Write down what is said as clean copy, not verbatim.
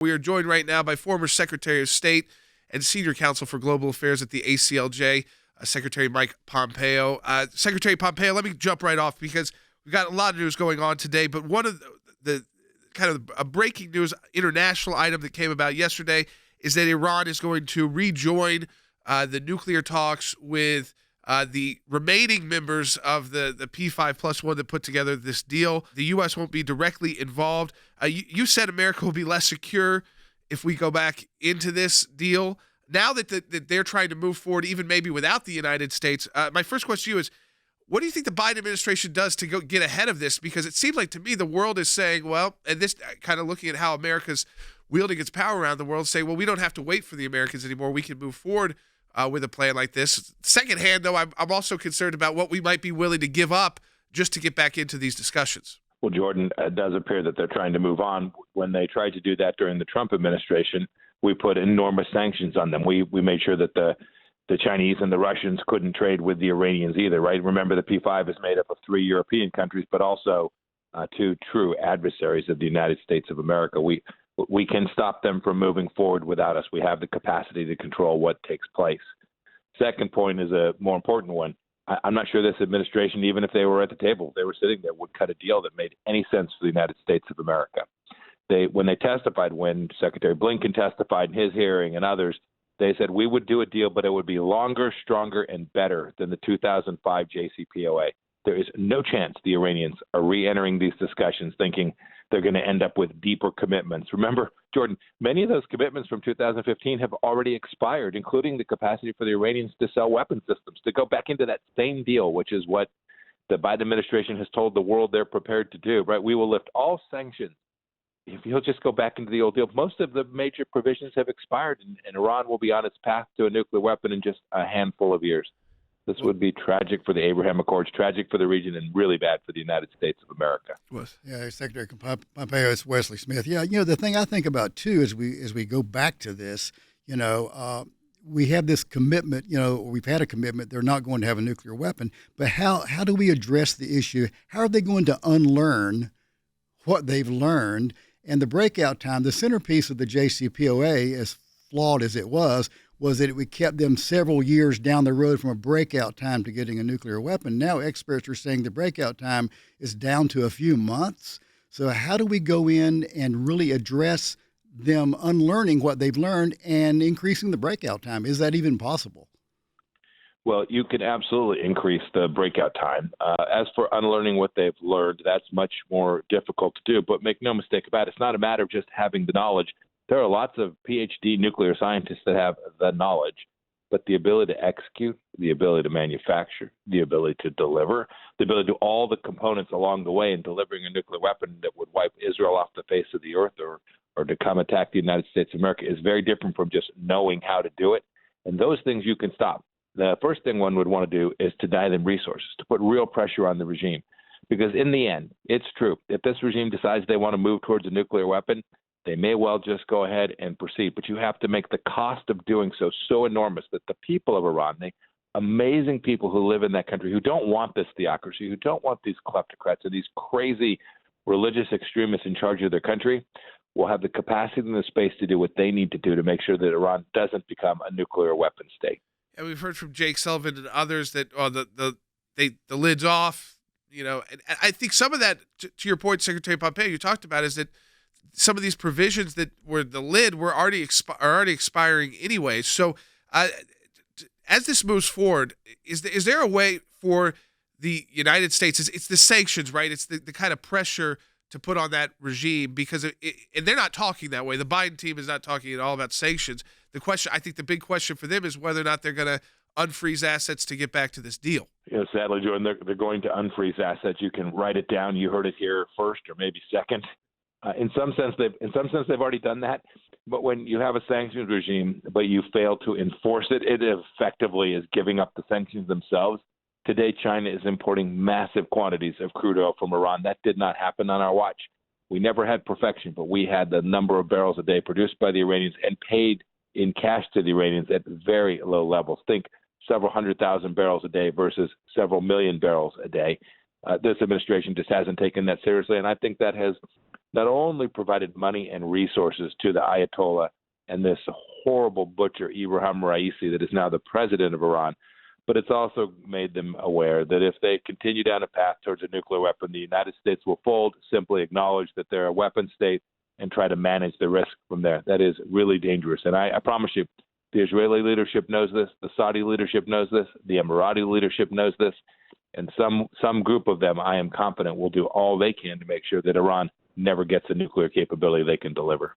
We are joined right now by former Secretary of State and Senior Counsel for Global Affairs at the ACLJ, Secretary Mike Pompeo. Secretary Pompeo, let me jump right off because we've got a lot of news going on today, but one of the kind of a breaking news international item that came about yesterday is that Iran is going to rejoin the nuclear talks with the remaining members of the P5+1 that put together this deal. The U.S. won't be directly involved. You said America will be less secure if we go back into this deal. Now that they're trying to move forward, even maybe without the United States, my first question to you is, what do you think the Biden administration does to go get ahead of this? Because it seems like to me the world is saying, well, and this kind of looking at how America's wielding its power around the world, saying, well, we don't have to wait for the Americans anymore. We can move forward with a plan like this. Secondhand, though, I'm also concerned about what we might be willing to give up just to get back into these discussions. Well, Jordan, it does appear that they're trying to move on. When they tried to do that during the Trump administration, we put enormous sanctions on them. We made sure that the Chinese and the Russians couldn't trade with the Iranians either, right? Remember, the P5 is made up of 3 European countries, but also 2 true adversaries of the United States of America. We can stop them from moving forward without us. We have the capacity to control what takes place. Second point is a more important one. I'm not sure this administration, even if they were at the table, if they were sitting there, would cut a deal that made any sense for the United States of America. When they testified, when Secretary Blinken testified in his hearing and others, they said we would do a deal, but it would be longer, stronger, and better than the 2005 JCPOA. There is no chance the Iranians are re-entering these discussions thinking they're going to end up with deeper commitments. Remember, Jordan, many of those commitments from 2015 have already expired, including the capacity for the Iranians to sell weapon systems, to go back into that same deal, which is what the Biden administration has told the world they're prepared to do, right? We will lift all sanctions if you'll just go back into the old deal. Most of the major provisions have expired, and Iran will be on its path to a nuclear weapon in just a handful of years. This would be tragic for the Abraham Accords, tragic for the region, and really bad for the United States of America. Yeah, Secretary Pompeo, it's Wesley Smith. Yeah, the thing I think about, too, as we go back to this, we have this commitment, we've had a commitment, they're not going to have a nuclear weapon, but how do we address the issue? How are they going to unlearn what they've learned? And the breakout time, the centerpiece of the JCPOA, as flawed as it was that it kept them several years down the road from a breakout time to getting a nuclear weapon. Now experts are saying the breakout time is down to a few months. So how do we go in and really address them unlearning what they've learned and increasing the breakout time? Is that even possible? Well, you can absolutely increase the breakout time. As for unlearning what they've learned, that's much more difficult to do. But make no mistake about it, it's not a matter of just having the knowledge. There are lots of PhD nuclear scientists that have the knowledge, but the ability to execute, the ability to manufacture, the ability to deliver, the ability to do all the components along the way in delivering a nuclear weapon that would wipe Israel off the face of the earth or to come attack the United States of America is very different from just knowing how to do it. And those things you can stop. The first thing one would want to do is to deny them resources, to put real pressure on the regime. Because in the end, it's true. If this regime decides they want to move towards a nuclear weapon, they may well just go ahead and proceed. But you have to make the cost of doing so enormous that the people of Iran, the amazing people who live in that country, who don't want this theocracy, who don't want these kleptocrats and these crazy religious extremists in charge of their country, will have the capacity and the space to do what they need to do to make sure that Iran doesn't become a nuclear weapon state. And we've heard from Jake Sullivan and others that the lid's off, and I think some of that, to your point, Secretary Pompeo, you talked about, is that some of these provisions that were the lid were already expiring anyway. So as this moves forward, is there a way for the United States, it's the sanctions, right? It's the kind of pressure to put on that regime, because and they're not talking that way. The Biden team is not talking at all about sanctions. I think the big question for them is whether or not they're going to unfreeze assets to get back to this deal. Sadly, Jordan, they're going to unfreeze assets. You can write it down. You heard it here first, or maybe second. In some sense, they've already done that. But when you have a sanctions regime, but you fail to enforce it, it effectively is giving up the sanctions themselves. Today, China is importing massive quantities of crude oil from Iran. That did not happen on our watch. We never had perfection, but we had the number of barrels a day produced by the Iranians and paid in cash to the Iranians at very low levels. Think several 100,000 barrels a day versus several million barrels a day. This administration just hasn't taken that seriously, and I think that has not only provided money and resources to the Ayatollah and this horrible butcher, Ibrahim Raisi, that is now the president of Iran, but it's also made them aware that if they continue down a path towards a nuclear weapon, the United States will fold, simply acknowledge that they're a weapon state, and try to manage the risk from there. That is really dangerous. And I promise you, the Israeli leadership knows this, the Saudi leadership knows this, the Emirati leadership knows this, and some group of them, I am confident, will do all they can to make sure that Iran never gets a nuclear capability they can deliver.